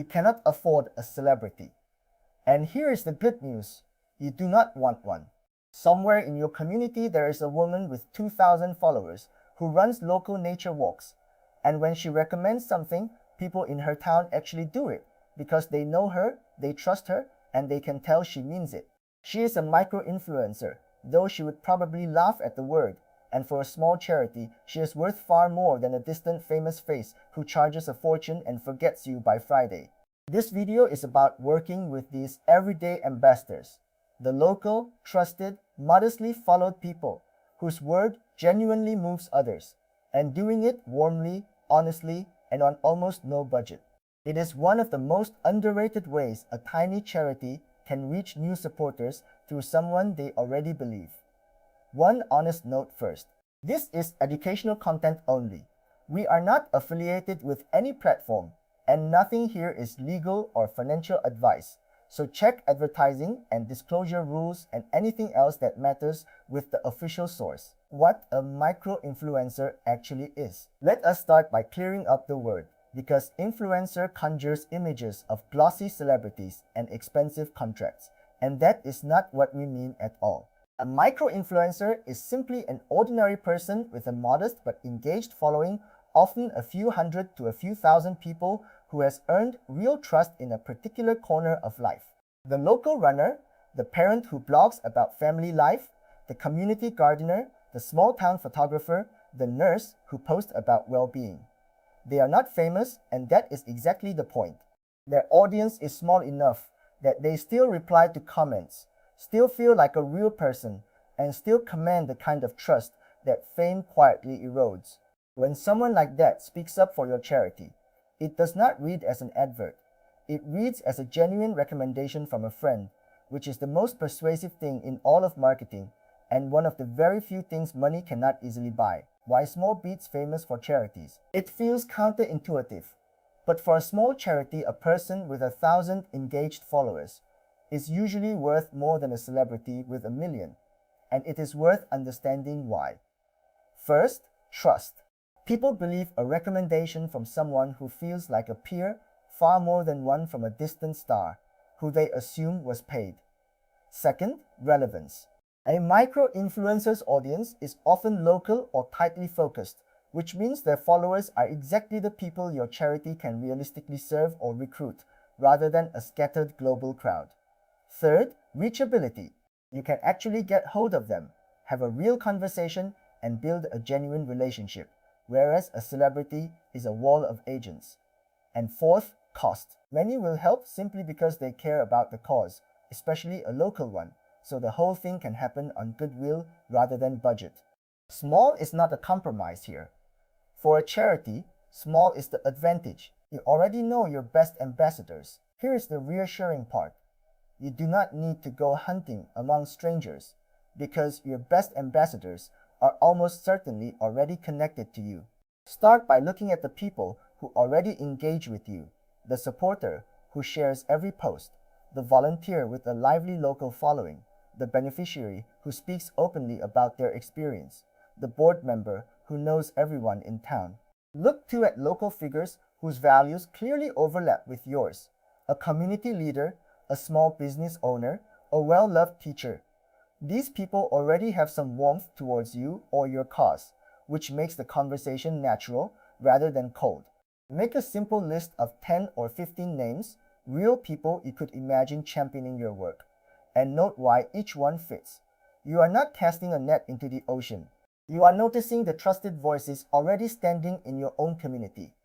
You cannot afford a celebrity. And here is the good news. You do not want one. Somewhere in your community there is a woman with 2,000 followers who runs local nature walks. And when she recommends something, people in her town actually do it because they know her, they trust her, and they can tell she means it. She is a micro-influencer, though she would probably laugh at the word. And for a small charity, she is worth far more than a distant famous face who charges a fortune and forgets you by Friday. This video is about working with these everyday ambassadors, the local, trusted, modestly followed people whose word genuinely moves others, and doing it warmly, honestly, and on almost no budget. It is one of the most underrated ways a tiny charity can reach new supporters through someone they already believe. One honest note first. This is educational content only. We are not affiliated with any platform, and nothing here is legal or financial advice. So check advertising and disclosure rules and anything else that matters with the official source. What a micro-influencer actually is. Let us start by clearing up the word, because influencer conjures images of glossy celebrities and expensive contracts, and that is not what we mean at all. A micro-influencer is simply an ordinary person with a modest but engaged following, often a few hundred to a few thousand people who has earned real trust in a particular corner of life. The local runner, the parent who blogs about family life, the community gardener, the small town photographer, the nurse who posts about well-being. They are not famous, and that is exactly the point. Their audience is small enough that they still reply to comments, still feel like a real person, and still command the kind of trust that fame quietly erodes. When someone like that speaks up for your charity, it does not read as an advert. It reads as a genuine recommendation from a friend, which is the most persuasive thing in all of marketing, and one of the very few things money cannot easily buy. Why small beats famous for charities? It feels counterintuitive. But for a small charity, a person with 1,000 engaged followers is usually worth more than a celebrity with 1,000,000. And it is worth understanding why. First, trust. People believe a recommendation from someone who feels like a peer far more than one from a distant star, who they assume was paid. Second, relevance. A micro-influencer's audience is often local or tightly focused, which means their followers are exactly the people your charity can realistically serve or recruit, rather than a scattered global crowd. Third, reachability. You can actually get hold of them, have a real conversation, and build a genuine relationship, whereas a celebrity is a wall of agents. And fourth, cost. Many will help simply because they care about the cause, especially a local one, so the whole thing can happen on goodwill rather than budget. Small is not a compromise here. For a charity, small is the advantage. You already know your best ambassadors. Here is the reassuring part. You do not need to go hunting among strangers, because your best ambassadors are almost certainly already connected to you. Start by looking at the people who already engage with you, the supporter who shares every post, the volunteer with a lively local following, the beneficiary who speaks openly about their experience, the board member who knows everyone in town. Look too at local figures whose values clearly overlap with yours, a community leader, a small business owner, a well-loved teacher. These people already have some warmth towards you or your cause, which makes the conversation natural rather than cold. Make a simple list of 10 or 15 names, real people you could imagine championing your work, and note why each one fits. You are not casting a net into the ocean. You are noticing the trusted voices already standing in your own community,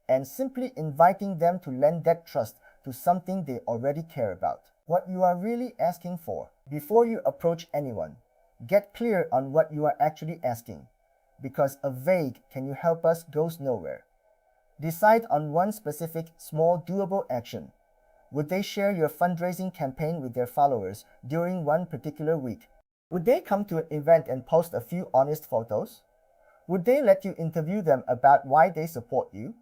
and simply inviting them to lend that trust to something they already care about. What you are really asking for. Before you approach anyone, get clear on what you are actually asking, because a vague "can you help us" goes nowhere. Decide on one specific, small, doable action. Would they share your fundraising campaign with their followers during one particular week? Would they come to an event and post a few honest photos? Would they let you interview them about why they support you?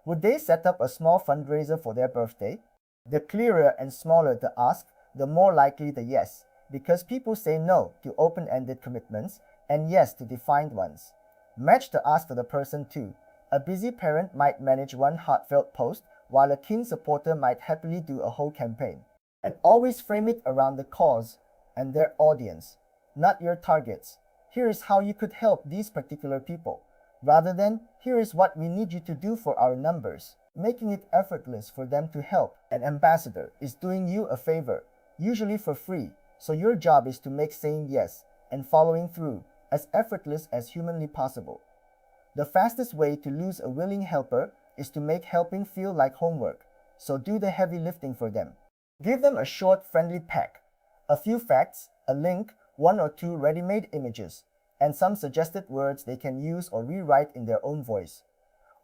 Would they set up a small fundraiser for their birthday? The clearer and smaller the ask, the more likely the yes, because people say no to open-ended commitments and yes to defined ones. Match the ask for the person too. A busy parent might manage one heartfelt post, while a keen supporter might happily do a whole campaign. And always frame it around the cause and their audience, not your targets. Here is how you could help these particular people, rather than here is what we need you to do for our numbers, making it effortless for them to help. An ambassador is doing you a favor, usually for free, so your job is to make saying yes and following through as effortless as humanly possible. The fastest way to lose a willing helper is to make helping feel like homework, so do the heavy lifting for them. Give them a short, friendly pack, a few facts, a link, one or two ready-made images, and some suggested words they can use or rewrite in their own voice.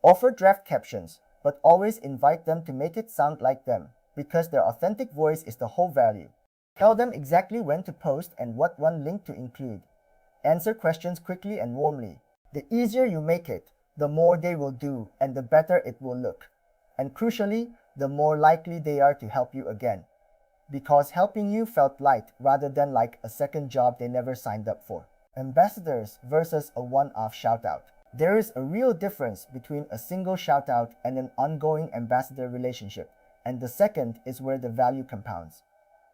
Offer draft captions, but always invite them to make it sound like them, because their authentic voice is the whole value. Tell them exactly when to post and what one link to include. Answer questions quickly and warmly. The easier you make it, the more they will do and the better it will look. And crucially, the more likely they are to help you again, because helping you felt light rather than like a second job they never signed up for. Ambassadors versus a one-off shout-out. There is a real difference between a single shout-out and an ongoing ambassador relationship, and the second is where the value compounds.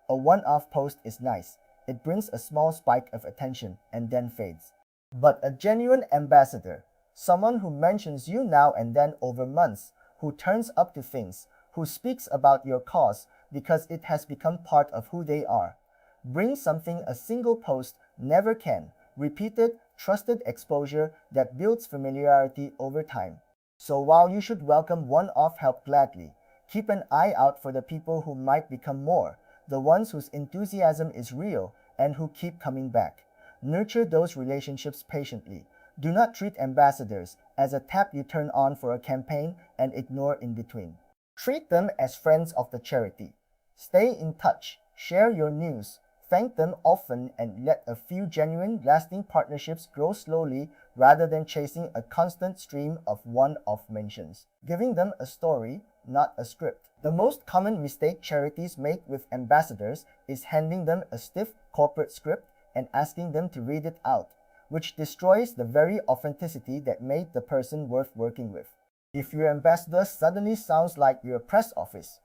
A one-off post is nice. It brings a small spike of attention and then fades. But a genuine ambassador, someone who mentions you now and then over months, who turns up to things, who speaks about your cause because it has become part of who they are, brings something a single post never can, repeated, trusted exposure that builds familiarity over time. So while you should welcome one-off help gladly, keep an eye out for the people who might become more, the ones whose enthusiasm is real and who keep coming back. Nurture those relationships patiently. Do not treat ambassadors as a tap you turn on for a campaign and ignore in between. Treat them as friends of the charity. Stay in touch, share your news, thank them often, and let a few genuine, lasting partnerships grow slowly rather than chasing a constant stream of one-off mentions. Giving them a story, not a script. The most common mistake charities make with ambassadors is handing them a stiff corporate script and asking them to read it out, which destroys the very authenticity that made the person worth working with. If your ambassador suddenly sounds like your press office,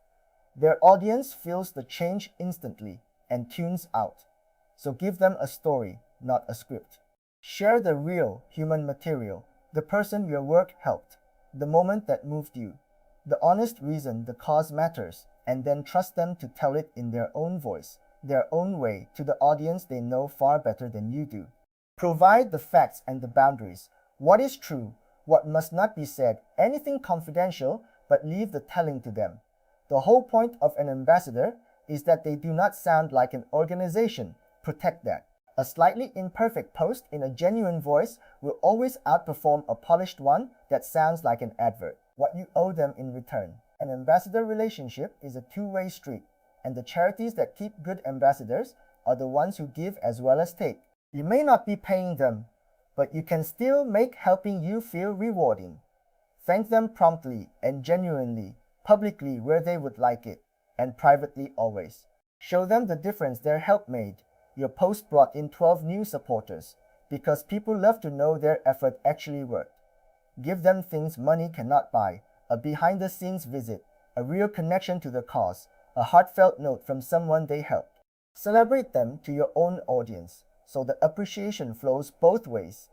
their audience feels the change instantly and tunes out. So give them a story, not a script. Share the real human material, the person your work helped, the moment that moved you, the honest reason the cause matters, and then trust them to tell it in their own voice, their own way, to the audience they know far better than you do. Provide the facts and the boundaries. What is true, what must not be said, anything confidential, but leave the telling to them. The whole point of an ambassador is that they do not sound like an organization. Protect that. A slightly imperfect post in a genuine voice will always outperform a polished one that sounds like an advert. What you owe them in return. An ambassador relationship is a two-way street, and the charities that keep good ambassadors are the ones who give as well as take. You may not be paying them, but you can still make helping you feel rewarding. Thank them promptly and genuinely, publicly where they would like it, and privately always. Show them the difference their help made. Your post brought in 12 new supporters, because people love to know their effort actually worked. Give them things money cannot buy, a behind-the-scenes visit, a real connection to the cause, a heartfelt note from someone they helped. Celebrate them to your own audience, so the appreciation flows both ways.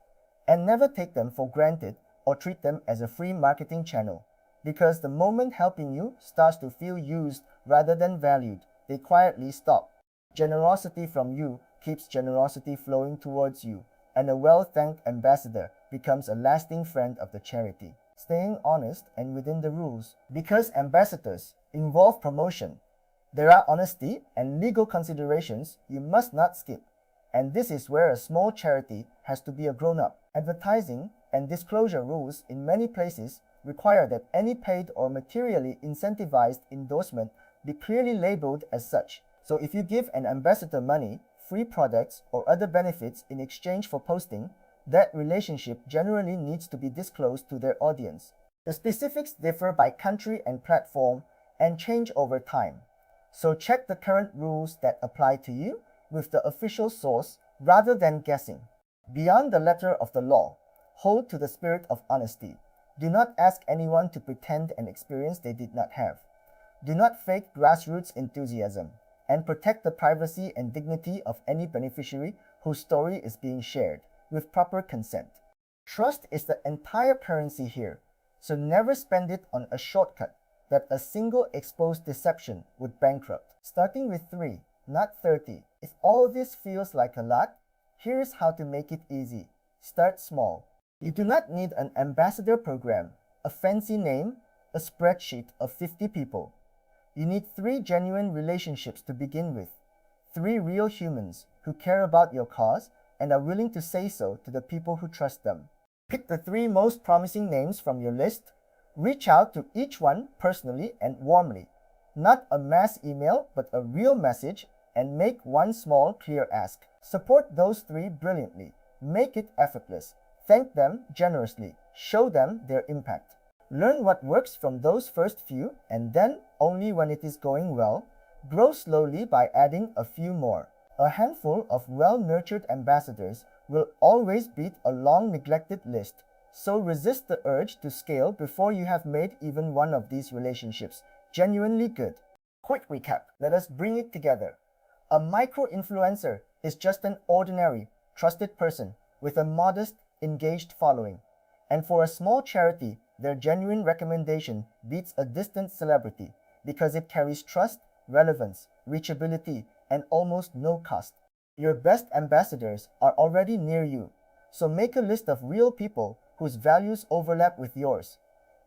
And never take them for granted or treat them as a free marketing channel, because the moment helping you starts to feel used rather than valued, they quietly stop. Generosity from you keeps generosity flowing towards you, and a well-thanked ambassador becomes a lasting friend of the charity. Staying honest and within the rules. Because ambassadors involve promotion, there are honesty and legal considerations you must not skip. And this is where a small charity has to be a grown-up. Advertising and disclosure rules in many places require that any paid or materially incentivized endorsement be clearly labeled as such. So if you give an ambassador money, free products, or other benefits in exchange for posting, that relationship generally needs to be disclosed to their audience. The specifics differ by country and platform and change over time. So check the current rules that apply to you with the official source rather than guessing. Beyond the letter of the law, hold to the spirit of honesty. Do not ask anyone to pretend an experience they did not have. Do not fake grassroots enthusiasm, and protect the privacy and dignity of any beneficiary whose story is being shared, with proper consent. Trust is the entire currency here, so never spend it on a shortcut that a single exposed deception would bankrupt. Starting with 3, not 30. If all this feels like a lot, here's how to make it easy. Start small. You do not need an ambassador program, a fancy name, a spreadsheet of 50 people. You need 3 genuine relationships to begin with. 3 real humans who care about your cause and are willing to say so to the people who trust them. Pick the 3 most promising names from your list. Reach out to each one personally and warmly. Not a mass email, but a real message, and make one small, clear ask. Support those 3 brilliantly. Make it effortless. Thank them generously. Show them their impact. Learn what works from those first few, and then, only when it is going well, grow slowly by adding a few more. A handful of well-nurtured ambassadors will always beat a long-neglected list, so resist the urge to scale before you have made even one of these relationships genuinely good. Quick recap, let us bring it together. A micro-influencer is just an ordinary, trusted person with a modest, engaged following. And for a small charity, their genuine recommendation beats a distant celebrity because it carries trust, relevance, reachability, and almost no cost. Your best ambassadors are already near you, so make a list of real people whose values overlap with yours.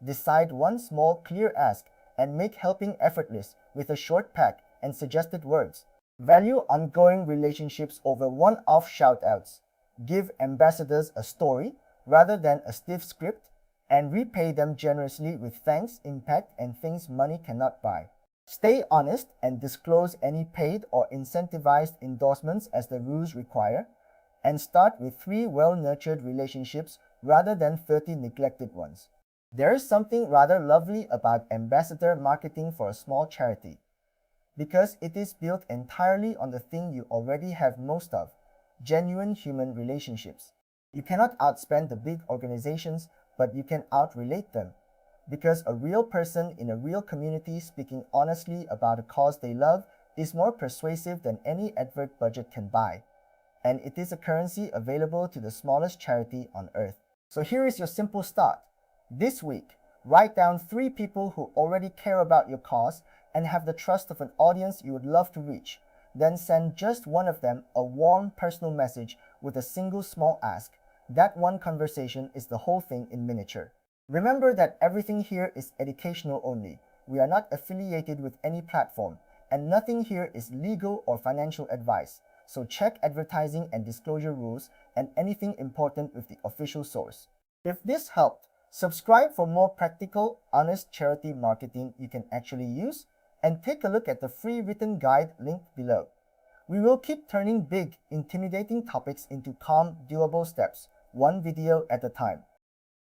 Decide one small, clear ask and make helping effortless with a short pack and suggested words. Value ongoing relationships over one-off shout-outs. Give ambassadors a story rather than a stiff script, and repay them generously with thanks, impact, and things money cannot buy. Stay honest and disclose any paid or incentivized endorsements as the rules require, and start with 3 well-nurtured relationships rather than 30 neglected ones. There is something rather lovely about ambassador marketing for a small charity, because it is built entirely on the thing you already have most of, genuine human relationships. You cannot outspend the big organizations, but you can outrelate them. Because a real person in a real community speaking honestly about a cause they love is more persuasive than any advert budget can buy. And it is a currency available to the smallest charity on earth. So here is your simple start. This week, write down 3 people who already care about your cause and have the trust of an audience you would love to reach. Then send just one of them a warm personal message with a single small ask. That one conversation is the whole thing in miniature. Remember that everything here is educational only. We are not affiliated with any platform, and nothing here is legal or financial advice. So check advertising and disclosure rules and anything important with the official source. If this helped, subscribe for more practical, honest charity marketing you can actually use, and take a look at the free written guide linked below. We will keep turning big, intimidating topics into calm, doable steps, one video at a time.